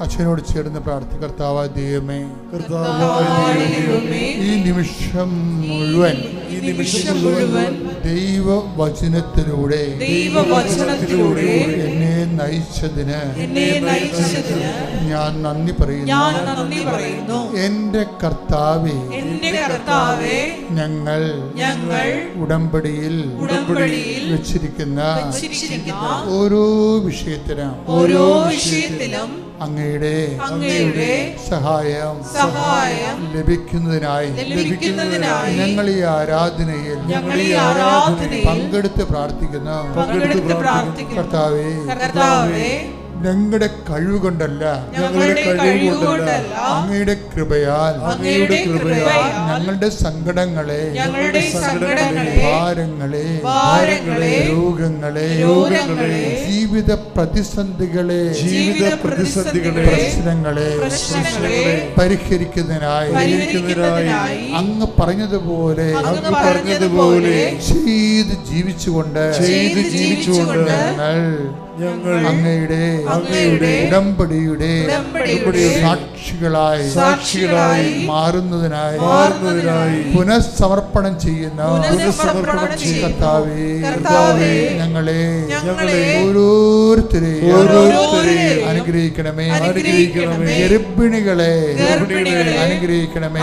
അച്ഛനോട് ചേർന്ന് പ്രാർത്ഥിക്കുക. കർത്താവായ ദൈവമേ, ഈ നിമിഷം മുഴുവൻ ദൈവവചനത്തിലൂടെ എന്നെ നയിച്ചതിന് ഞാൻ നന്ദി പറയുന്നു. എന്റെ കർത്താവേ, ഞങ്ങൾ ഉടമ്പടിയിൽ വെച്ചിരിക്കുന്ന ഓരോ വിഷയത്തിനും അങ്ങയുടെ സഹായം ലഭിക്കുന്നതിനായി ഞങ്ങൾ ഈ ആരാധനയിൽ പങ്കെടുത്ത് പ്രാർത്ഥിക്കുന്നു. കർത്താവേ, ഞങ്ങളുടെ കഴിവ് കൊണ്ടല്ല, അങ്ങയുടെ കൃപയാൽ ഞങ്ങളുടെ സങ്കടങ്ങളെ, ഭാരങ്ങളെ, രോഗങ്ങളെ, ജീവിത പ്രതിസന്ധികളെ, പ്രശ്നങ്ങളെ പരിഹരിക്കുന്നതിനായി അങ്ങ് പറഞ്ഞതുപോലെ ചെയ്ത് ജീവിച്ചുകൊണ്ട് ഞങ്ങൾ അങ്ങയുടെ ഉടമ്പടിയുടെ സാക്ഷികളായി മാറുന്നതിനായി പുനഃസമർപ്പണം ചെയ്യുന്ന കർത്താവേ, ഞങ്ങളെ ഓരോരുത്തരെയും അനുഗ്രഹിക്കണമേ. ഗർഭിണികളെ അനുഗ്രഹിക്കണമേ.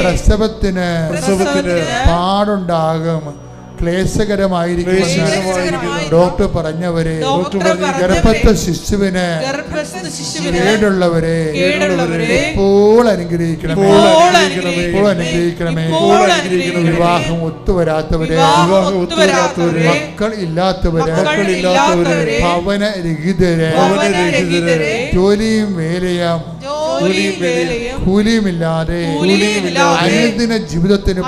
പ്രസവത്തിന് പാടുണ്ടാകും, ക്ലേശകരമായിരിക്കും ഡോക്ടർ പറഞ്ഞവരെ, ഗർഭസ്ഥ ശിശുവിന് കേടുള്ളവരെ ഇപ്പോൾ അനുഗ്രഹിക്കണമേ. വിവാഹം ഒത്തുവരാത്തവരെ, മക്കൾ ഇല്ലാത്തവരെ, ഭവനരഹിതരെ, ജോലിയും വേലയും കൂലിയുമില്ലാതെ അനുദിന ജീവിതത്തിന്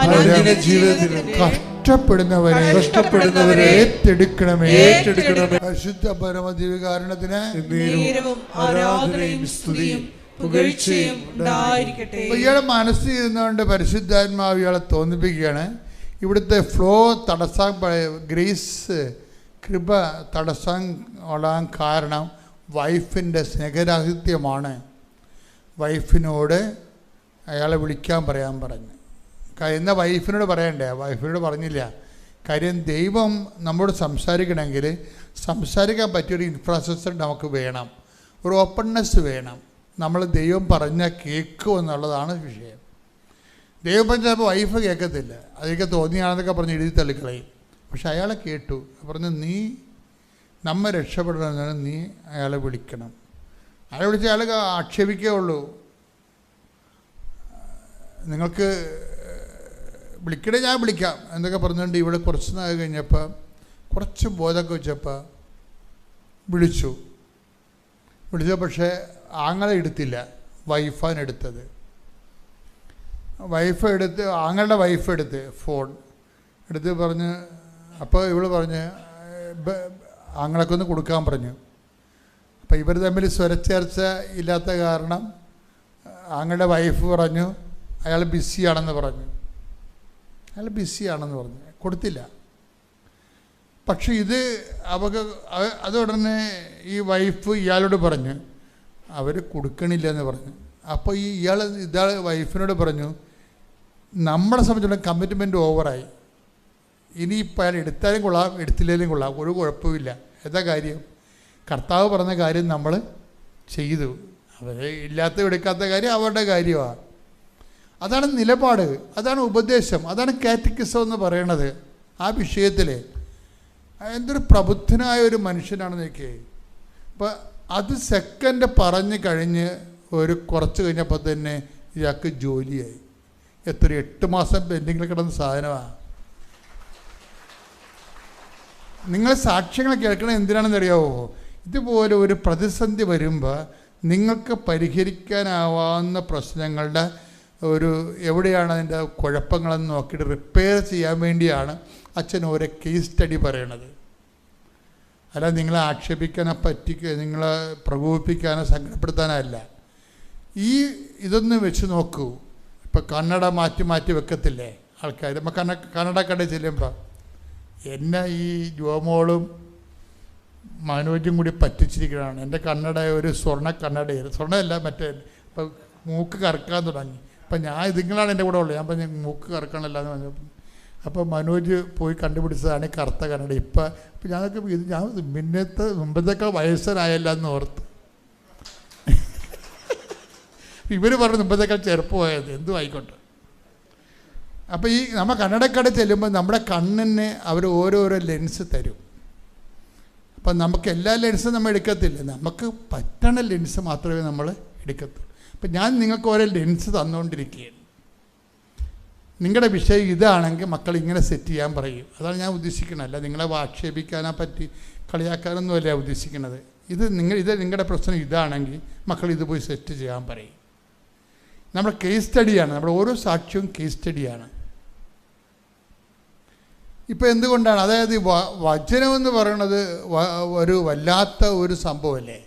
കഷ്ടപ്പെടുന്നവരെ ഏറ്റെടുക്കണമേ. പരിശുദ്ധ പരമദിവ്യകാരുണ്യത്തിന് ഇയാളെ മനസ്സിൽ ഇരുന്നുകൊണ്ട് പരിശുദ്ധാത്മാവ് ഇയാളെ തോന്നിപ്പിക്കുകയാണ്. ഇവിടുത്തെ ഫ്ലോ തടസ്സം, ഗ്രേസ് കൃപ തടസ്സം ഉള്ളാൻ കാരണം വൈഫിൻ്റെ സ്നേഹരാഹിത്യമാണ്. വൈഫിനോട് അയാളെ വിളിക്കാൻ പറയാൻ പറഞ്ഞു. എന്നാൽ വൈഫിനോട് പറയണ്ടേ? വൈഫിനോട് പറഞ്ഞില്ല. കാര്യം ദൈവം നമ്മോട് സംസാരിക്കണമെങ്കിൽ സംസാരിക്കാൻ പറ്റിയൊരു ഇൻഫ്രാസ്ട്രക്ചർ നമുക്ക് വേണം, ഒരു ഓപ്പൺനെസ് വേണം. നമ്മൾ ദൈവം പറഞ്ഞാൽ കേൾക്കും എന്നുള്ളതാണ് വിഷയം. ദൈവം പറഞ്ഞപ്പോൾ വൈഫ് കേൾക്കത്തില്ല, അതൊക്കെ തോന്നിയാണെന്നൊക്കെ പറഞ്ഞ് എഴുതി തള്ളിക്കളയും. പക്ഷെ അയാളെ കേട്ടു. പറഞ്ഞു, നീ നമ്മെ രക്ഷപ്പെടണമെന്നാണ്, നീ അയാളെ വിളിക്കണം. അയാളെ വിളിച്ച് അയാൾ ആക്ഷേപിക്കുകയുള്ളൂ. നിങ്ങൾക്ക് വിളിക്കണേ ഞാൻ വിളിക്കാം എന്നൊക്കെ പറഞ്ഞുകൊണ്ട് ഇവിടെ കുറച്ച് നാൾ കഴിഞ്ഞപ്പോൾ കുറച്ച് ബോധമൊക്കെ വെച്ചപ്പോൾ വിളിച്ചു. പക്ഷേ ആങ്ങളെ എടുത്തില്ല, വൈഫാണ് എടുത്തത്. ആങ്ങളുടെ വൈഫ് എടുത്ത് ഫോൺ എടുത്ത് പറഞ്ഞ്, അപ്പോൾ ഇവള് പറഞ്ഞ് ആങ്ങളൊക്കെ ഒന്ന് കൊടുക്കാൻ പറഞ്ഞു. അപ്പോൾ ഇവർ തമ്മിൽ സ്വരച്ചേർച്ച ഇല്ലാത്ത കാരണം ആങ്ങളുടെ വൈഫ് പറഞ്ഞു അയാൾ ബിസിയാണെന്ന് പറഞ്ഞു. കൊടുത്തില്ല. പക്ഷെ ഇത് അതുടനെ ഈ വൈഫ് ഇയാളോട് പറഞ്ഞു അവർ കൊടുക്കണില്ല എന്ന് പറഞ്ഞു. അപ്പോൾ ഇയാൾ വൈഫിനോട് പറഞ്ഞു, നമ്മളെ സംബന്ധിച്ചിടത്തോളം കമ്മിറ്റ്മെൻറ്റ് ഓവറായി, ഇനിയിപ്പോൾ അയാൾ എടുത്താലും കൊള്ളാം എടുത്തില്ലെങ്കിലും കൊള്ളാം, ഒരു കുഴപ്പമില്ല. എന്താ കാര്യം? കർത്താവ് പറഞ്ഞ കാര്യം നമ്മൾ ചെയ്തു. അവർ എടുക്കാത്ത കാര്യം അവരുടെ കാര്യമാണ്. അതാണ് നിലപാട്, അതാണ് ഉപദേശം, അതാണ് കാറ്റക്കിസം എന്ന് പറയണത്. ആ വിഷയത്തിൽ എന്തൊരു പ്രബുദ്ധനായ ഒരു മനുഷ്യനാണെന്നൊക്കെ. അപ്പം അത് സെക്കൻഡ് പറഞ്ഞു കഴിഞ്ഞ് കുറച്ച് കഴിഞ്ഞപ്പോൾ തന്നെ ഇയാൾക്ക് ജോലിയായി. 8 മാസം പെൻഡിങ്ങിൽ കിടന്ന സാധനമാണ്. നിങ്ങൾ സാക്ഷ്യങ്ങൾ കേൾക്കണം എന്തിനാണെന്ന് അറിയാവോ? ഇതുപോലെ ഒരു പ്രതിസന്ധി വരുമ്പോൾ നിങ്ങൾക്ക് പരിഹരിക്കാനാവാവുന്ന പ്രശ്നങ്ങളുടെ എവിടെയാണ് അതിൻ്റെ കുഴപ്പങ്ങളെന്ന് നോക്കിയിട്ട് റിപ്പയർ ചെയ്യാൻ വേണ്ടിയാണ് അച്ഛൻ ഓരോ കേസ് സ്റ്റഡി പറയണത്. അല്ല നിങ്ങളെ ആക്ഷേപിക്കാനോ നിങ്ങളെ പ്രകോപിപ്പിക്കാനോ സങ്കടപ്പെടുത്താനല്ല. ഇതൊന്ന് വെച്ച് നോക്കൂ. ഇപ്പം കന്നഡ മാറ്റി വെക്കത്തില്ലേ ആൾക്കാർ? നമ്മൾ കന്നഡ കടയിൽ ചെല്ലുമ്പോൾ എന്നെ ഈ ജോമോളും മനോജും കൂടി പറ്റിച്ചിരിക്കുകയാണ്. എൻ്റെ കണ്ണട ഒരു സ്വർണ്ണ കണ്ണടയായിരുന്നു, സ്വർണ്ണമല്ല മറ്റേ. ഇപ്പം മൂക്ക് കറക്കാൻ തുടങ്ങി. അപ്പം ഞാൻ ഇതിങ്ങളാണ് എൻ്റെ കൂടെ ഉള്ളത്. ഞാൻ പറഞ്ഞു മൂക്ക് കറക്കണമല്ല എന്ന് പറഞ്ഞു. അപ്പോൾ മനോജ് പോയി കണ്ടുപിടിച്ചതാണ് ഈ കറുത്ത കണ്ണട. ഇപ്പം ഞാനൊക്കെ ഇത് ഞാൻ മുമ്പത്തേക്കാൾ വയസ്സനായല്ല എന്ന് ഓർത്ത്. ഇവർ പറഞ്ഞു മുമ്പത്തേക്കാൾ ചെറുപ്പമായത്, എന്തും ആയിക്കോട്ടെ. അപ്പോൾ ഈ നമ്മൾ കണ്ണടക്കട ചെല്ലുമ്പോൾ നമ്മുടെ കണ്ണിന് അവർ ഓരോരോ ലെൻസ് തരും. അപ്പം നമുക്ക് എല്ലാ ലെൻസും നമ്മൾ എടുക്കത്തില്ല, നമുക്ക് പറ്റണ ലെൻസ് മാത്രമേ നമ്മൾ എടുക്കത്തുള്ളൂ. അപ്പം ഞാൻ നിങ്ങൾക്ക് ഓരോ ലെൻസ് തന്നുകൊണ്ടിരിക്കുകയാണ്. നിങ്ങളുടെ വിഷയം ഇതാണെങ്കിൽ മക്കൾ ഇങ്ങനെ സെറ്റ് ചെയ്യാൻ പറയും. അതാണ് ഞാൻ ഉദ്ദേശിക്കുന്നത്. അല്ല നിങ്ങളെ ആക്ഷേപിക്കാനെ പറ്റി കളിയാക്കാനൊന്നുമല്ല ഉദ്ദേശിക്കുന്നത്. ഇത് നിങ്ങളുടെ പ്രശ്നം ഇതാണെങ്കിൽ മക്കൾ ഇത് പോയി സെറ്റ് ചെയ്യാൻ പറയും. നമ്മുടെ കേസ് സ്റ്റഡിയാണ്, നമ്മുടെ ഓരോ സാക്ഷ്യവും കേസ് സ്റ്റഡിയാണ്. ഇപ്പോൾ എന്തുകൊണ്ടാണ്, അതായത് വചനമെന്ന് പറയണത് ഒരു വല്ലാത്ത ഒരു സംഭവമല്ലേ.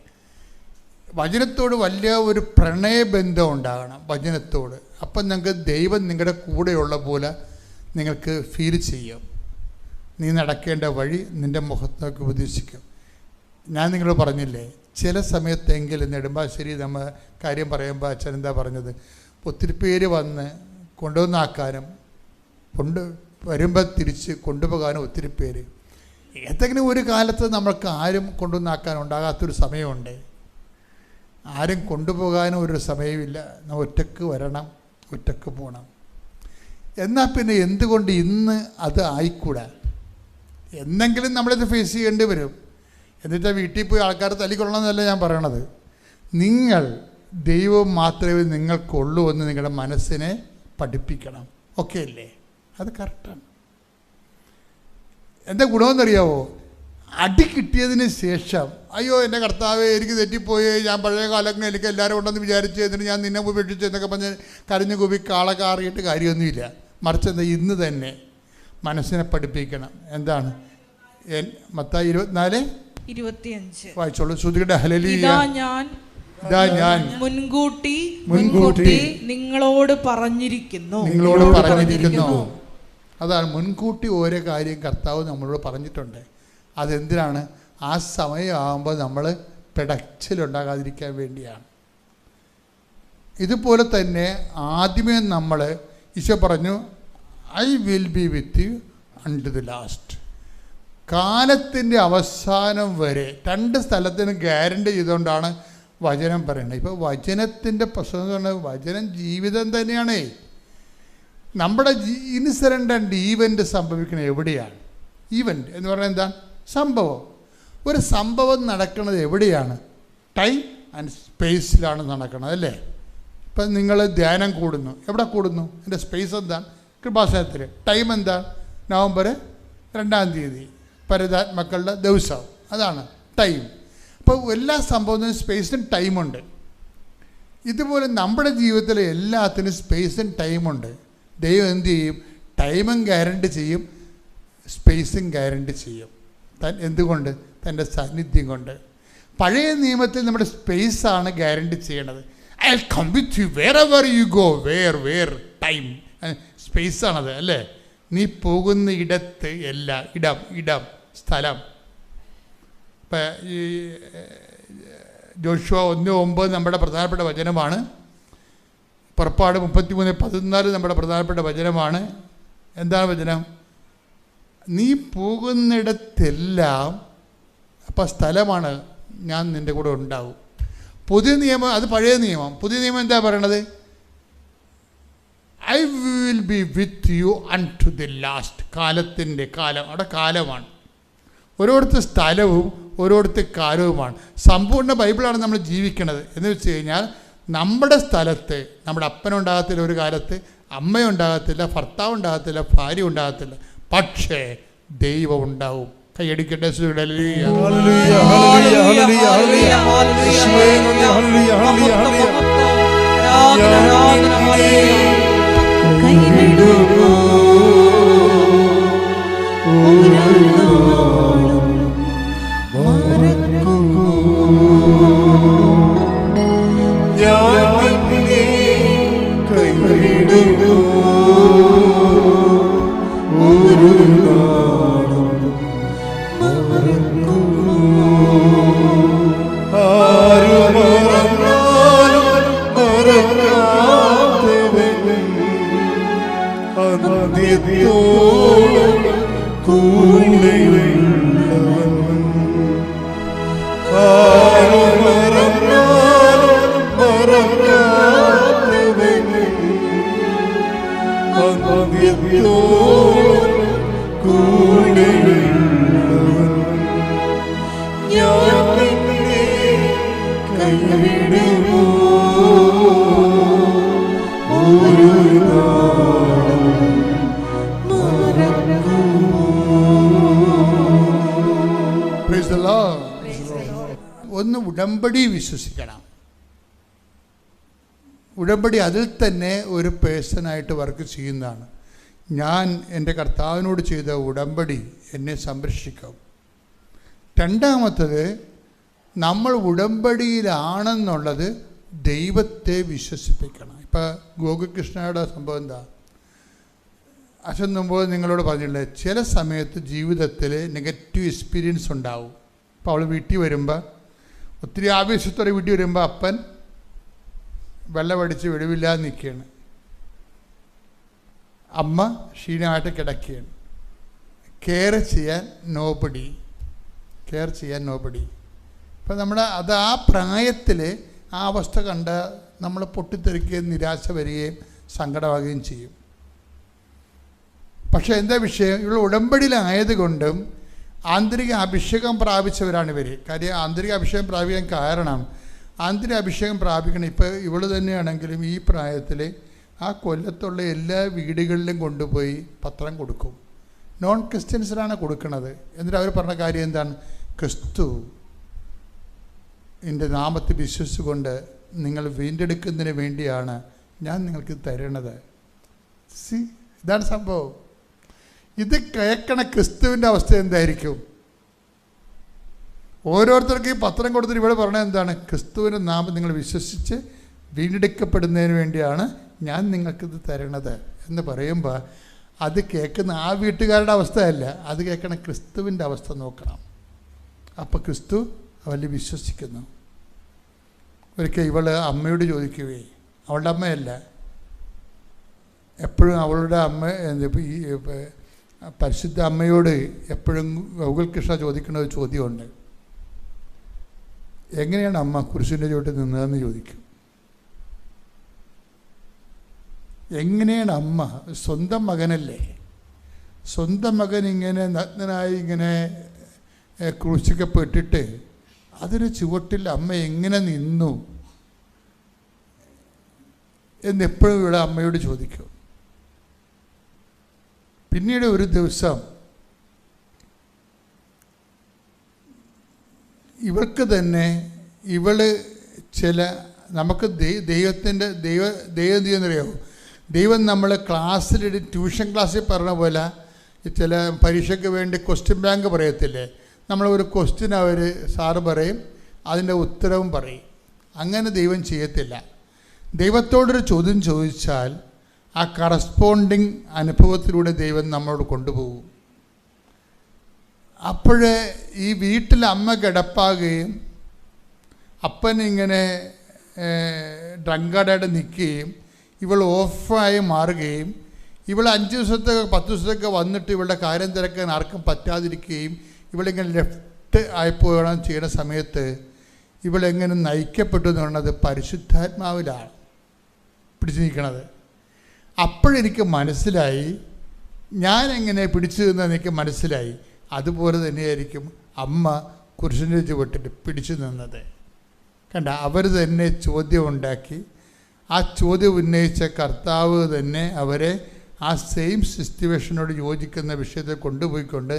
വചനത്തോട് വലിയ ഒരു പ്രണയബന്ധം ഉണ്ടാകണം വചനത്തോട്. അപ്പം നിങ്ങൾക്ക് ദൈവം നിങ്ങളുടെ കൂടെയുള്ള പോലെ നിങ്ങൾക്ക് ഫീൽ ചെയ്യും. നീ നടക്കേണ്ട വഴി നിൻ്റെ മുഖത്തൊക്കെ ഉപദേശിക്കും. ഞാൻ നിങ്ങളോട് പറഞ്ഞില്ലേ, ചില സമയത്തെങ്കിലും നെടുമ്പാശ്ശേരി നമ്മൾ കാര്യം പറയുമ്പോൾ അച്ഛൻ എന്താ പറഞ്ഞത്, ഒത്തിരി പേര് വന്ന് കൊണ്ടുവന്നാക്കാനും വരുമ്പോൾ തിരിച്ച് കൊണ്ടുപോകാനും ഒത്തിരി പേര്. ഏതെങ്കിലും ഒരു കാലത്ത് നമ്മൾക്ക് ആരും കൊണ്ടുവന്നാക്കാൻ ഉണ്ടാകാത്തൊരു സമയമുണ്ട്. ആരും കൊണ്ടുപോകാനും ഒരു സമയമില്ല. നമ്മൾ ഒറ്റക്ക് വരണം, ഒറ്റക്ക് പോകണം. എന്നാൽ പിന്നെ എന്തുകൊണ്ട് ഇന്ന് അത് ആയിക്കൂടാ? എന്തെങ്കിലും നമ്മളിത് ഫേസ് ചെയ്യേണ്ടി വരും. എന്നിട്ട് വീട്ടിൽ പോയി ആൾക്കാർ തല്ലിക്കൊള്ളണമെന്നല്ല ഞാൻ പറയണത്. നിങ്ങൾ ദൈവം മാത്രമേ നിങ്ങൾക്കുള്ളൂ എന്ന് നിങ്ങളുടെ മനസ്സിനെ പഠിപ്പിക്കണം. ഓക്കെ അല്ലേ? അത് കറക്റ്റാണ്. എന്താ ഗുണമെന്നറിയാവോ? അടി കിട്ടിയതിന് ശേഷം അയ്യോ എൻ്റെ കർത്താവേ എനിക്ക് തെറ്റിപ്പോയി, ഞാൻ പഴയ കാലങ്ങളിൽ എനിക്ക് എല്ലാവരും ഉണ്ടെന്ന് വിചാരിച്ച് എന്നിട്ട് ഞാൻ നിന്നെ ഉപേക്ഷിച്ചു എന്നൊക്കെ പറഞ്ഞ് കരഞ്ഞു കൂപ്പി കാറിയിട്ട് കാര്യമൊന്നുമില്ല. മറിച്ച് എന്താ, ഇന്ന് തന്നെ മനസ്സിനെ പഠിപ്പിക്കണം. എന്താണ്? മത്തായി 24:25 വായിച്ചോളൂ. ശ്രുതിയുടെ ഹല്ലേലൂയ. ഞാൻ മുൻകൂട്ടി നിങ്ങളോട് പറഞ്ഞിരിക്കുന്നു. അതാണ് മുൻകൂട്ടി ഓരോ കാര്യം കർത്താവ് നമ്മളോട് പറഞ്ഞിട്ടുണ്ട്. അതെന്തിനാണ്? ആ സമയമാകുമ്പോൾ നമ്മൾ പിടച്ചിലുണ്ടാകാതിരിക്കാൻ വേണ്ടിയാണ്. ഇതുപോലെ തന്നെ ആദ്യമേ നമ്മൾ ഈശോ പറഞ്ഞു, I will be with you under the last. കാലത്തിൻ്റെ അവസാനം വരെ 2 സ്ഥലത്തിന് ഗ്യാരണ്ടി ചെയ്തുകൊണ്ടാണ് വചനം പറയുന്നത്. ഇപ്പോൾ വചനത്തിൻ്റെ പ്രശ്നം എന്ന് പറഞ്ഞാൽ വചനം ജീവിതം തന്നെയാണേ. നമ്മുടെ ഇൻസിഡൻ്റ് ആൻഡ് ഈവൻ്റ് സംഭവിക്കുന്നത് എവിടെയാണ്? ഈവൻ്റ് എന്ന് പറഞ്ഞാൽ എന്താണ്? സംഭവം. ഒരു സംഭവം നടക്കുന്നത് എവിടെയാണ്? ടൈം ആൻഡ് സ്പേസിലാണ് നടക്കുന്നത്, അല്ലേ? ഇപ്പം നിങ്ങൾ ധ്യാനം കൂടുന്നു, എവിടെ കൂടുന്നു? എൻ്റെ സ്പേസ് എന്താണ്? കൃപാസനത്തിൽ. ടൈം എന്താണ്? നവംബർ 2-ാം തീയതി പരിതാത്മക്കളുടെ ദിവസം, അതാണ് ടൈം. അപ്പോൾ എല്ലാ സംഭവത്തിനും സ്പേസും ടൈമുണ്ട്. ഇതുപോലെ നമ്മുടെ ജീവിതത്തിലെ എല്ലാത്തിനും സ്പേസും ടൈമുണ്ട്. ദൈവം എന്ത് ചെയ്യും? ടൈമും ഗ്യാരണ്ടി ചെയ്യും, സ്പേസും ഗ്യാരണ്ടി ചെയ്യും. എന്തുകൊണ്ട്? തൻ്റെ സാന്നിധ്യം കൊണ്ട്. പഴയ നിയമത്തിൽ നമ്മുടെ സ്പേസാണ് ഗ്യാരണ്ടി ചെയ്യണത്. I will come with you wherever you go. Where time സ്പേസാണത്, അല്ലേ? നീ പോകുന്ന ഇടത്ത് ഇടം സ്ഥലം. ഇപ്പം ഈ ജോഷുവ 1:9 നമ്മുടെ പ്രധാനപ്പെട്ട വചനമാണ്. പുറപ്പാട് 33:14 നമ്മുടെ പ്രധാനപ്പെട്ട വചനമാണ്. എന്താണ് വചനം? നീ പോകുന്നിടത്തെല്ലാം, അപ്പം സ്ഥലമാണ്, ഞാൻ നിൻ്റെ കൂടെ ഉണ്ടാവും. പുതിയ നിയമം, അത് പഴയ നിയമം. പുതിയ നിയമം എന്താ പറയണത്? I will be with you unto the last. കാലത്തിൻ്റെ കാലം, അവിടെ കാലമാണ്. ഓരോരുത്തർ സ്ഥലവും ഓരോരുത്തർ കാലവുമാണ്. സമ്പൂർണ്ണ ബൈബിളാണ് നമ്മൾ ജീവിക്കുന്നത്. എന്ന് വെച്ച് കഴിഞ്ഞാൽ നമ്മുടെ സ്ഥലത്ത് നമ്മുടെ അപ്പനുണ്ടാകത്തില്ല ഒരു കാലത്ത്, അമ്മയുണ്ടാകത്തില്ല, ഭർത്താവ് ഉണ്ടാകത്തില്ല, ഭാര്യ ഉണ്ടാകത്തില്ല, പക്ഷേ ദൈവം ഉണ്ടാവും. കൈയടിക്കട്ടെ. Oh കൂടെയുള്ളവൻ ആരും മറന്നാലും മറക്കാത്തവൻ അന്ത്യത്തോളം കൂടെയുള്ളവൻ ഞാൻ നിന്നെ കൈവിടുമോ ഒരു നാളും മറക്കുമോ. Praise the Lord. ഒന്ന് ഉടമ്പടി വിശ്വസിക്കണം. ഉടമ്പടി അതിൽ തന്നെ ഒരു പേഴ്സണായിട്ട് വർക്ക് ചെയ്യുന്നതാണ്. ഞാൻ എൻ്റെ കർത്താവിനോട് ചെയ്ത ഉടമ്പടി എന്നെ സംരക്ഷിക്കും. രണ്ടാമത്തത്, നമ്മൾ ഉടമ്പടിയിലാണെന്നുള്ളത് ദൈവത്തെ വിശ്വസിപ്പിക്കണം. ഇപ്പോൾ ഗോകുകൃഷ്ണയുടെ സംഭവം എന്താ? അച്ഛൻ മുമ്പ് നിങ്ങളോട് പറഞ്ഞില്ലേ, ചില സമയത്ത് ജീവിതത്തിൽ നെഗറ്റീവ് എക്സ്പീരിയൻസ് ഉണ്ടാവും. അപ്പോൾ അവൾ വീട്ടിൽ വരുമ്പോൾ, ഒത്തിരി ആവേശത്തോടെ വീട്ടിൽ വരുമ്പോൾ അപ്പൻ വെള്ളമടിച്ച് വെളിവില്ലാതെ നിൽക്കുകയാണ്, അമ്മ ക്ഷീണമായിട്ട് കിടക്കുകയാണ്. കെയർ ചെയ്യാൻ നോബഡി. അപ്പം അത് ആ പ്രായത്തിൽ ആ അവസ്ഥ കണ്ട് നമ്മൾ പൊട്ടിത്തെറിക്കുകയും നിരാശ വരികയും സങ്കടമാകുകയും ചെയ്യും. പക്ഷേ എന്താ വിഷയം? ഇവിടെ ഉടമ്പടിയിലായതുകൊണ്ടും ആന്തരിക അഭിഷേകം പ്രാപിച്ചവരാണ് ഇവർ. കാര്യം ആന്തരിക അഭിഷേകം പ്രാപിക്കാൻ കാരണം, ആന്തരിക അഭിഷേകം പ്രാപിക്കണം. ഇപ്പോൾ ഇവള് തന്നെയാണെങ്കിലും ഈ പ്രായത്തിൽ ആ കൊല്ലത്തുള്ള എല്ലാ വീടുകളിലും കൊണ്ടുപോയി പത്രം കൊടുക്കും. നോൺ ക്രിസ്ത്യൻസിനാണ് കൊടുക്കുന്നത്. എന്നിട്ട് അവർ പറഞ്ഞ കാര്യം എന്താണ്? ക്രിസ്തു എൻ്റെ നാമത്തിൽ വിശ്വസിച്ചുകൊണ്ട് നിങ്ങൾ വീണ്ടെടുക്കുന്നതിന് വേണ്ടിയാണ് ഞാൻ നിങ്ങൾക്ക് തരണത്. ഇതാണ് സംഭവം. ഇത് കേൾക്കണ ക്രിസ്തുവിൻ്റെ അവസ്ഥ എന്തായിരിക്കും? ഓരോരുത്തർക്കും ഈ പത്രം കൊടുത്തിട്ട് ഇവിടെ പറഞ്ഞത് എന്താണ്? ക്രിസ്തുവിൻ്റെ നാമം നിങ്ങൾ വിശ്വസിച്ച് വീണ്ടെടുക്കപ്പെടുന്നതിന് വേണ്ടിയാണ് ഞാൻ നിങ്ങൾക്കിത് തരണത് എന്ന് പറയുമ്പോൾ അത് കേൾക്കുന്ന ആ വീട്ടുകാരുടെ അവസ്ഥയല്ല, അത് കേൾക്കണ ക്രിസ്തുവിൻ്റെ അവസ്ഥ നോക്കണം. അപ്പോൾ ക്രിസ്തു അവരിൽ വിശ്വസിക്കുന്നു. ഒരിക്കൽ ഇവൾ അമ്മയോട് ചോദിക്കുകയെ, അവളുടെ അമ്മയല്ല, എപ്പോഴും അവളുടെ അമ്മ ഈ പരിശുദ്ധ അമ്മയോട് എപ്പോഴും ഗൗകുൽകൃഷ്ണ ചോദിക്കുന്ന ഒരു ചോദ്യമുണ്ട്. എങ്ങനെയാണ് അമ്മ കുരിശിൻ്റെ ചുവട്ടിൽ നിന്നതെന്ന് ചോദിക്കും. എങ്ങനെയാണ് അമ്മ? സ്വന്തം മകനല്ലേ, സ്വന്തം മകൻ ഇങ്ങനെ നഗ്നനായി ഇങ്ങനെ ക്രൂശിക്കപ്പെട്ടിട്ട് അതിന് ചുവട്ടിൽ അമ്മ എങ്ങനെ നിന്നു എന്നെപ്പോഴും ഇവിടെ അമ്മയോട് ചോദിക്കും. പിന്നീട് ഒരു ദിവസം ഇവൾക്ക് തന്നെ നമുക്ക് ദൈവം ചെയ്യുന്നറിയാമോ? ദൈവം നമ്മൾ ക്ലാസ്സിൽ ട്യൂഷൻ ക്ലാസ്സിൽ പറഞ്ഞ പോലെ ചില പരീക്ഷയ്ക്ക് വേണ്ടി ക്വസ്റ്റ്യൻ ബാങ്ക് പറയത്തില്ലേ, നമ്മളൊരു ക്വസ്റ്റ്യൻ സാറ് പറയും, അതിൻ്റെ ഉത്തരവും പറയും. അങ്ങനെ ദൈവം ചെയ്യത്തില്ല. ദൈവത്തോടൊരു ചോദ്യം ചോദിച്ചാൽ ആ കറസ്പോണ്ടിങ് അനുഭവത്തിലൂടെ ദൈവം നമ്മളോട് കൊണ്ടുപോകും. അപ്പോഴേ ഈ വീട്ടിൽ അമ്മ കിടപ്പാകുകയും അപ്പൻ ഇങ്ങനെ ഡ്രങ്കാർഡായിട്ട് നിൽക്കുകയും ഇവൾ ഓഫായി മാറുകയും ഇവൾ 5 ദിവസത്തേക്ക് 10 ദിവസത്തേക്ക് വന്നിട്ട് ഇവളുടെ കാര്യം തിരക്കാൻ ആർക്കും പറ്റാതിരിക്കുകയും ഇവളിങ്ങനെ ലെഫ്റ്റ് ആയിപ്പോകണം ചെയ്യുന്ന സമയത്ത് ഇവളെങ്ങനെ നയിക്കപ്പെട്ടു എന്ന് പറയുന്നത് പരിശുദ്ധാത്മാവിലാണ് പിടിച്ചു നിൽക്കണത്. അപ്പോഴെനിക്ക് മനസ്സിലായി, ഞാൻ എങ്ങനെ പിടിച്ചു നിന്നെന്ന് എനിക്ക് മനസ്സിലായി. അതുപോലെ തന്നെയായിരിക്കും അമ്മ കുരിശിൻ്റെ ചുവട്ടിൽ പിടിച്ചു നിന്നത്. കണ്ട, അവർ തന്നെ ചോദ്യം ഉണ്ടാക്കി. ആ ചോദ്യം ഉന്നയിച്ച കർത്താവ് തന്നെ അവരെ ആ സെയിം സിറ്റുവേഷനോട് യോജിക്കുന്ന വിഷയത്തെ കൊണ്ടുപോയിക്കൊണ്ട്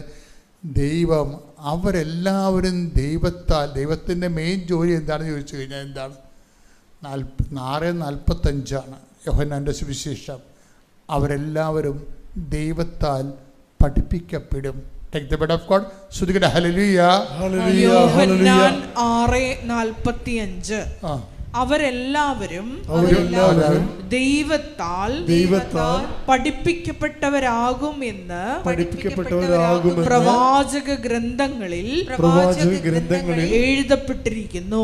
ദൈവം അവരെല്ലാവരും ദൈവത്തിൻ്റെ മെയിൻ ജോലി എന്താണെന്ന് ചോദിച്ചു കഴിഞ്ഞാൽ എന്താണ്? 6:45 യോഹന്നാൻ്റെ സുവിശേഷം. അവരെല്ലാവരും ദൈവത്താൽ പഠിപ്പിക്കപ്പെടും. Take the word of God. ശ്രുതികട ഹല്ലേലൂയ. യോഹന്നാൻ 6:45. അവരെല്ലാവരും ദൈവത്താൽ പഠിപ്പിക്കപ്പെട്ടവരാകും എന്ന് പ്രവാചക ഗ്രന്ഥങ്ങളിൽ എഴുതപ്പെട്ടിരിക്കുന്നു.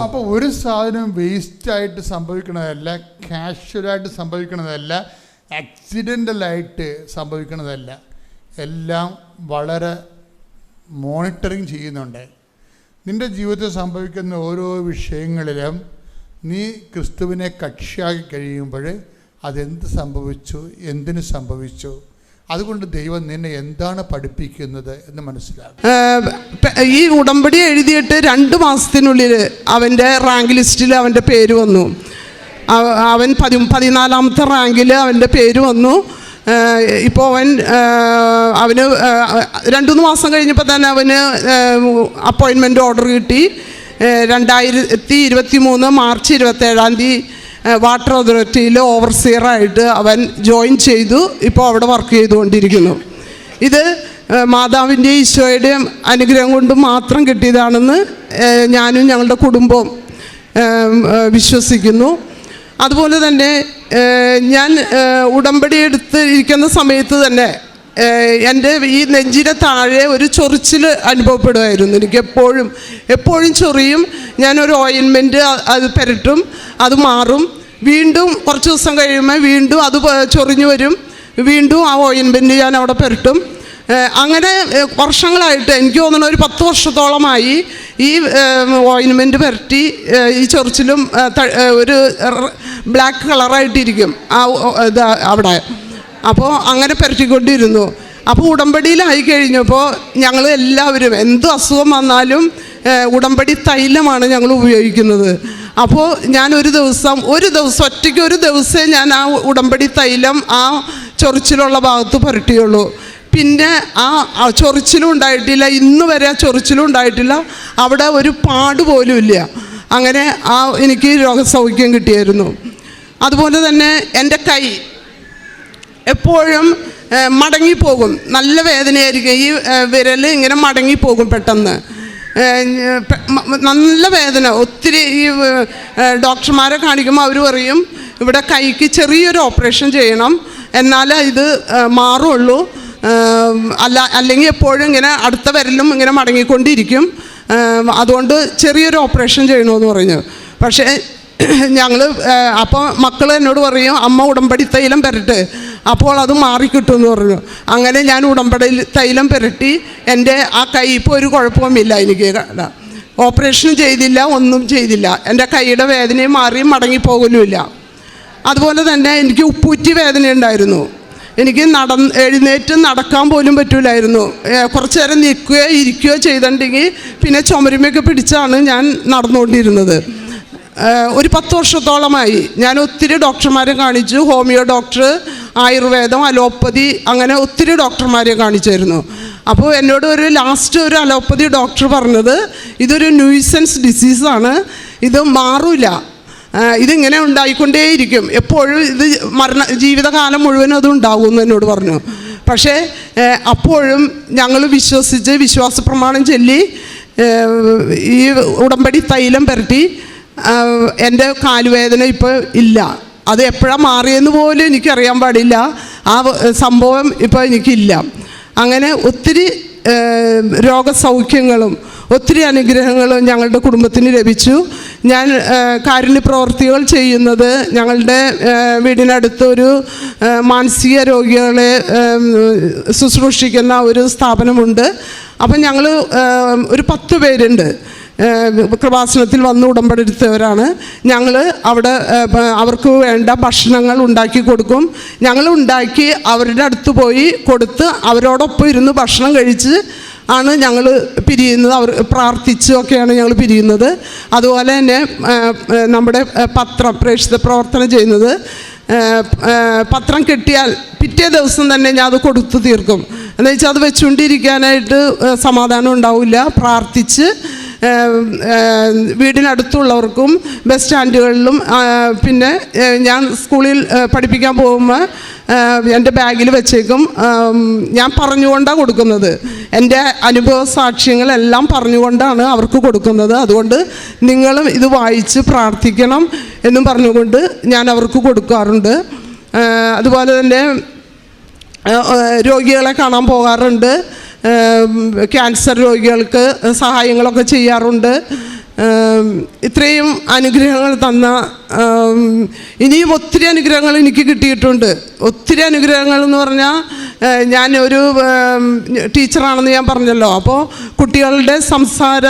അപ്പൊ ഒരു സാധനം വേസ്റ്റ് ആയിട്ട് സംഭവിക്കണതല്ല, കാഷ്വലായിട്ട് സംഭവിക്കണതല്ല, ആക്സിഡൻ്റലായിട്ട് സംഭവിക്കണതല്ല. എല്ലാം വളരെ മോണിറ്ററിങ് ചെയ്യുന്നുണ്ട്. നിൻ്റെ ജീവിതത്തിൽ സംഭവിക്കുന്ന ഓരോ വിഷയങ്ങളിലും നീ ക്രിസ്തുവിനെ കക്ഷിയാക്കി കഴിയുമ്പോൾ അതെന്ത് സംഭവിച്ചു, എന്തിനു സംഭവിച്ചു, അതുകൊണ്ട് ദൈവം നിന്നെ എന്താണ് പഠിപ്പിക്കുന്നത് എന്ന് മനസ്സിലാകും. ഈ ഉടമ്പടി എഴുതിയിട്ട് 2 മാസത്തിനുള്ളിൽ അവൻ്റെ റാങ്ക് ലിസ്റ്റിൽ അവൻ്റെ പേര് വന്നു. അവൻ 14ാമത്തെ റാങ്കിൽ അവൻ്റെ പേര് വന്നു. ഇപ്പോൾ അവന് 2-3 മാസം കഴിഞ്ഞപ്പോൾ തന്നെ അവന് അപ്പോയിൻമെൻ്റ് ഓർഡർ കിട്ടി. 2023 മാർച്ച് 27 വാട്ടർ അതോറിറ്റിയിൽ ഓവർസിയറായിട്ട് അവൻ ജോയിൻ ചെയ്തു. ഇപ്പോൾ അവിടെ വർക്ക് ചെയ്തുകൊണ്ടിരിക്കുന്നു. ഇത് മാതാവിൻ്റെ ഈശോയുടെയും അനുഗ്രഹം കൊണ്ട് മാത്രം കിട്ടിയതാണെന്ന് ഞാനും ഞങ്ങളുടെ കുടുംബവും വിശ്വസിക്കുന്നു. അതുപോലെ തന്നെ ഞാൻ ഉടമ്പടി എടുത്ത് ഇരിക്കുന്ന സമയത്ത് തന്നെ എൻ്റെ ഈ നെഞ്ചിന് താഴെ ഒരു ചൊറിച്ചിൽ അനുഭവപ്പെടുമായിരുന്നു. എനിക്ക് എപ്പോഴും ചൊറിയും. ഞാനൊരു ഓയിൻമെൻറ്റ് അത് പുരട്ടും, അത് മാറും. വീണ്ടും കുറച്ച് ദിവസം കഴിയുമ്പോൾ വീണ്ടും അത് ചൊറിഞ്ഞു വരും. വീണ്ടും ആ ഓയിൻമെൻറ്റ് ഞാൻ അവിടെ പുരട്ടും. അങ്ങനെ വർഷങ്ങളായിട്ട്, എനിക്ക് തോന്നുന്നു ഒരു 10 വർഷത്തോളമായി ഈ ഓയിൻമെൻറ്റ് പുരട്ടി ഈ ചൊറിച്ചിലും ഒരു ബ്ലാക്ക് കളറായിട്ടിരിക്കും ആ ഇത് അവിടെ. അപ്പോൾ അങ്ങനെ പുരട്ടിക്കൊണ്ടിരുന്നു. അപ്പോൾ ഉടമ്പടിയിലായി കഴിഞ്ഞപ്പോൾ ഞങ്ങൾ എല്ലാവരും എന്ത് അസുഖം വന്നാലും ഉടമ്പടി തൈലമാണ് ഞങ്ങൾ ഉപയോഗിക്കുന്നത്. അപ്പോൾ ഞാൻ ഒരു ദിവസം ഒറ്റയ്ക്ക് ഒരു ദിവസമേ ഞാൻ ആ ഉടമ്പടി തൈലം ആ ചൊറിച്ചിലുള്ള ഭാഗത്ത് പുരട്ടിയുള്ളൂ. പിന്നെ ആ ചൊറിച്ചിലും ഉണ്ടായിട്ടില്ല, ഇന്ന് വരെ ആ ചൊറിച്ചിലും ഉണ്ടായിട്ടില്ല. അവിടെ ഒരു പാട് പോലും ഇല്ല. അങ്ങനെ എനിക്ക് രോഗസൗഖ്യം കിട്ടിയായിരുന്നു. അതുപോലെ തന്നെ എൻ്റെ കൈ എപ്പോഴും മടങ്ങിപ്പോകും. നല്ല വേദനയായിരിക്കും. ഈ വിരൽ ഇങ്ങനെ മടങ്ങിപ്പോകും പെട്ടെന്ന്. നല്ല വേദന. ഒത്തിരി ഈ ഡോക്ടർമാരെ കാണിക്കുമ്പോൾ അവർ പറയും ഇവിടെ കൈക്ക് ചെറിയൊരു ഓപ്പറേഷൻ ചെയ്യണം, എന്നാലേ ഇത് മാറുള്ളൂ. അല്ലെങ്കിൽ എപ്പോഴും ഇങ്ങനെ അടുത്ത വിരലും ഇങ്ങനെ മടങ്ങിക്കൊണ്ടിരിക്കും. അതുകൊണ്ട് ചെറിയൊരു ഓപ്പറേഷൻ ചെയ്യണമെന്ന് പറഞ്ഞു. പക്ഷേ ഞങ്ങൾ അപ്പോൾ മക്കൾ എന്നോട് പറയും അമ്മ ഉടമ്പടി തൈലം പുരട്ട്, അപ്പോൾ അത് മാറിക്കിട്ടുമെന്ന് പറഞ്ഞു. അങ്ങനെ ഞാൻ ഉടമ്പടി തൈലം പുരട്ടി. എൻ്റെ ആ കൈ ഇപ്പോൾ ഒരു കുഴപ്പവുമില്ല. എനിക്ക് ഓപ്പറേഷനും ചെയ്തില്ല, ഒന്നും ചെയ്തില്ല. എൻ്റെ കൈയുടെ വേദനയും മാറിയും മടങ്ങിപ്പോകലുമില്ല. അതുപോലെ തന്നെ എനിക്ക് ഉപ്പൂറ്റി വേദന ഉണ്ടായിരുന്നു. എനിക്ക് എഴുന്നേറ്റ് നടക്കാൻ പോലും പറ്റില്ലായിരുന്നു. കുറച്ച് നേരം നിൽക്കുകയോ ഇരിക്കുകയോ ചെയ്തിട്ടുണ്ടെങ്കിൽ പിന്നെ ചുമരുമയൊക്കെ പിടിച്ചാണ് ഞാൻ നടന്നുകൊണ്ടിരുന്നത്. ഒരു 10 വർഷത്തോളമായി ഞാൻ ഒത്തിരി ഡോക്ടർമാരെ കാണിച്ചു. ഹോമിയോ ഡോക്ടർ, ആയുർവേദം, അലോപ്പതി, അങ്ങനെ ഒത്തിരി ഡോക്ടർമാരെ കാണിച്ചായിരുന്നു. അപ്പോൾ എന്നോട് ലാസ്റ്റ് ഒരു അലോപ്പതി ഡോക്ടർ പറഞ്ഞത് ഇതൊരു ന്യൂസൻസ് ഡിസീസാണ്, ഇത് മാറില്ല, ഇതിങ്ങനെ ഉണ്ടായിക്കൊണ്ടേയിരിക്കും, എപ്പോഴും ഇത് ജീവിതകാലം മുഴുവനും അത് ഉണ്ടാകുമെന്ന് എന്നോട് പറഞ്ഞു. പക്ഷേ അപ്പോഴും ഞങ്ങൾ വിശ്വസിച്ച് വിശ്വാസ പ്രമാണം ചൊല്ലി ഈ ഉടമ്പടി തൈലം പുരട്ടി. എൻ്റെ കാലുവേദന ഇപ്പോൾ ഇല്ല. അത് എപ്പോഴാണ് മാറിയെന്ന് പോലും എനിക്കറിയാൻ പാടില്ല. ആ സംഭവം ഇപ്പോൾ എനിക്കില്ല. അങ്ങനെ ഒത്തിരി രോഗസൗഖ്യങ്ങളും ഒത്തിരി അനുഗ്രഹങ്ങളും ഞങ്ങളുടെ കുടുംബത്തിന് ലഭിച്ചു. ഞാൻ കാരുണ്യ പ്രവർത്തികൾ ചെയ്യുന്നത് ഞങ്ങളുടെ വീടിനടുത്തൊരു മാനസിക രോഗികളെ ശുശ്രൂഷിക്കുന്ന ഒരു സ്ഥാപനമുണ്ട്. അപ്പം ഞങ്ങൾ ഒരു 10 പേരുണ്ട്. കൃപാസനത്തിൽ വന്ന് ഉടമ്പടിയെടുത്തവരാണ് ഞങ്ങൾ. അവിടെ അവർക്ക് വേണ്ട ഭക്ഷണങ്ങൾ ഉണ്ടാക്കി കൊടുക്കും. ഞങ്ങൾ ഉണ്ടാക്കി അവരുടെ അടുത്ത് പോയി കൊടുത്ത് അവരോടൊപ്പം ഇരുന്ന് ഭക്ഷണം കഴിച്ച് ആണ് ഞങ്ങൾ പിരിയുന്നത്. അവർ പ്രാർത്ഥിച്ചൊക്കെയാണ് ഞങ്ങൾ പിരിയുന്നത്. അതുപോലെ തന്നെ നമ്മുടെ പത്രം പ്രേക്ഷിത പ്രവർത്തനം ചെയ്യുന്നത്. പത്രം കിട്ടിയാൽ പിറ്റേ ദിവസം തന്നെ ഞാൻ അത് കൊടുത്തു തീർക്കും. എന്ന് വെച്ചാൽ അത് വെച്ചുകൊണ്ടിരിക്കാനായിട്ട് സമാധാനം ഉണ്ടാവില്ല. പ്രാർത്ഥിച്ച് വീടിനടുത്തുള്ളവർക്കും ബസ് സ്റ്റാൻഡുകളിലും പിന്നെ ഞാൻ സ്കൂളിൽ പഠിപ്പിക്കാൻ പോകുമ്പോൾ എൻ്റെ ബാഗിൽ വെച്ചേക്കും. ഞാൻ പറഞ്ഞുകൊണ്ടാണ് കൊടുക്കുന്നത്. എൻ്റെ അനുഭവ സാക്ഷ്യങ്ങളെല്ലാം പറഞ്ഞുകൊണ്ടാണ് അവർക്ക് കൊടുക്കുന്നത്. അതുകൊണ്ട് നിങ്ങളും ഇത് വായിച്ച് പ്രാർത്ഥിക്കണം എന്നും പറഞ്ഞുകൊണ്ട് ഞാൻ അവർക്ക് കൊടുക്കാറുണ്ട്. അതുപോലെ തന്നെ രോഗികളെ കാണാൻ പോകാറുണ്ട്. ക്യാൻസർ രോഗികൾക്ക് സഹായങ്ങളൊക്കെ ചെയ്യാറുണ്ട്. ഇത്രയും അനുഗ്രഹങ്ങൾ തന്ന ഇനിയും ഒത്തിരി അനുഗ്രഹങ്ങൾ എനിക്ക് കിട്ടിയിട്ടുണ്ട്. ഒത്തിരി അനുഗ്രഹങ്ങൾ എന്ന് പറഞ്ഞാൽ ഞാനൊരു ടീച്ചറാണെന്ന് ഞാൻ പറഞ്ഞല്ലോ. അപ്പോൾ കുട്ടികളുടെ സംസാര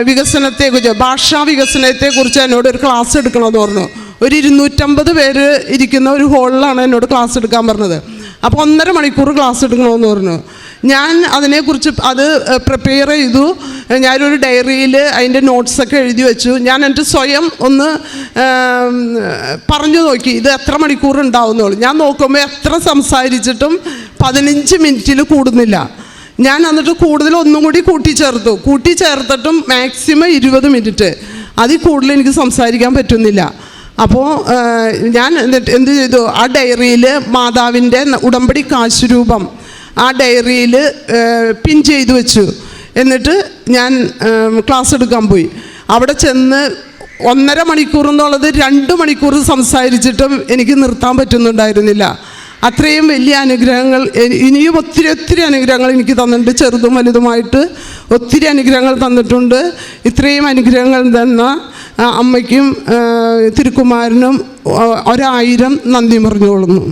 വികസനത്തെക്കുറിച്ച്, ഭാഷാ വികസനത്തെക്കുറിച്ച് എന്നോട് ഒരു ക്ലാസ് എടുക്കണമെന്ന് പറഞ്ഞു. ഒരു 250 പേര് ഇരിക്കുന്ന ഒരു ഹോളിലാണ് എന്നോട് ക്ലാസ് എടുക്കാൻ പറഞ്ഞത്. അപ്പോൾ 1.5 മണിക്കൂർ ക്ലാസ് എടുക്കണമെന്ന് പറഞ്ഞു. ഞാൻ അതിനെക്കുറിച്ച് അത് പ്രിപ്പയർ ചെയ്തു. ഞാനൊരു ഡയറിയിൽ അതിൻ്റെ നോട്ട്സൊക്കെ എഴുതി വെച്ചു. ഞാൻ എൻ്റെ സ്വയം ഒന്ന് പറഞ്ഞു നോക്കി ഇത് എത്ര മണിക്കൂർ ഉണ്ടാവുന്നുള്ളൂ. ഞാൻ നോക്കുമ്പോൾ എത്ര സംസാരിച്ചിട്ടും 15 മിനിറ്റിൽ കൂടുന്നില്ല. ഞാൻ എന്നിട്ട് കൂടുതൽ ഒന്നും കൂടി കൂട്ടിച്ചേർത്തിട്ടും മാക്സിമം 20 മിനിറ്റ്, അതിൽ കൂടുതൽ എനിക്ക് സംസാരിക്കാൻ പറ്റുന്നില്ല. അപ്പോൾ ഞാൻ എന്നിട്ട് എന്ത് ചെയ്തു, ആ ഡയറിയിൽ മാതാവിൻ്റെ ഉടമ്പടി കാശുരൂപം ആ ഡയറിയിൽ പിൻ ചെയ്തു വെച്ചു. എന്നിട്ട് ഞാൻ ക്ലാസ് എടുക്കാൻ പോയി. അവിടെ ചെന്ന് 1.5 മണിക്കൂർ എന്നുള്ളത് 2 മണിക്കൂർ സംസാരിച്ചിട്ടും എനിക്ക് നിർത്താൻ പറ്റുന്നുണ്ടായിരുന്നില്ല. അത്രയും വലിയ അനുഗ്രഹങ്ങൾ ഇനിയും ഒത്തിരി അനുഗ്രഹങ്ങൾ എനിക്ക് തന്നിട്ടുണ്ട്. ചെറുതും വലുതുമായിട്ട് ഒത്തിരി അനുഗ്രഹങ്ങൾ തന്നിട്ടുണ്ട്. ഇത്രയും അനുഗ്രഹങ്ങൾ തന്ന അമ്മയ്ക്കും തിരുക്കുമാരനും 1000 നന്ദി പറഞ്ഞുകൊള്ളുന്നു.